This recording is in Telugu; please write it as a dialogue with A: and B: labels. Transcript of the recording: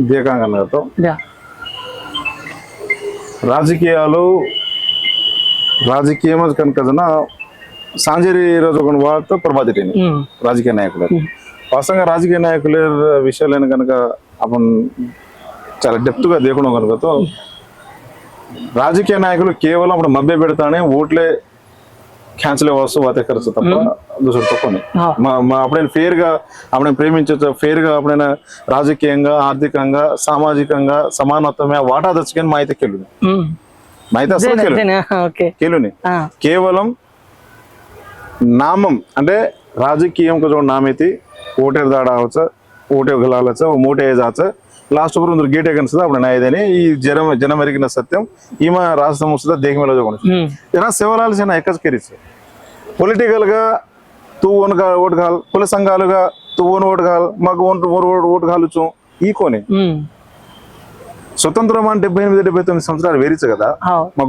A: దేకాంగన్నతో
B: యా
A: రాజకీయాలు రాజకీయం కనుక సాంజరి రోజు ఒక వార్త ప్రభావితని రాజకీయ నాయకులు వాస్తవంగా రాజకీయ నాయకుల విషయాలను కనుక आपण చాలా డెప్త్ గా देखणं కనుక రాజకీయ నాయకులు కేవలం అప్పుడు మభ్య పెడతానే ఓట్లే క్యాన్సిల్ అవ్వచ్చు వాతే ఖర్చు తప్ప దూసరు తప్పని అప్పుడైనా ఫేర్ గా అప్పుడైనా ప్రేమించవచ్చు ఫేర్ గా అప్పుడైనా రాజకీయంగా ఆర్థికంగా సామాజికంగా సమానత్వమే వాటా దచ్చుకొని మా అయితే కెలుని మా అయితే అసలు కెలుని కేవలం నామం అంటే రాజకీయం को जो नाम है ఓటే దాడావచ్చు ఓటే గలాలచ్చు మోటే జాచ లాస్ట్ पर ಒಂದು ಗೇಟ್ ಅನ್ಸದ ಅప్పుడు ನಾಯಿದೇನೆ ಈ ಜನಮರಿಗಿನ ಸತ್ಯಂ ಈಮ ರಾಷ್ಟ್ರ ಮುಸದ ದೇख ಮೇಲೆ ಜೋಗಣ जना सेवलाल सेना एकच करीच पॉलिटिकल गा तू ओन का वोट घाल पुलिस संघालुगा तू ओन वोट घाल मग ओन वोट घालुचो ఈ కోనే స్వతంత్రం అంటే 78 79 సంవత్సరాలు వేరిచ కదా మా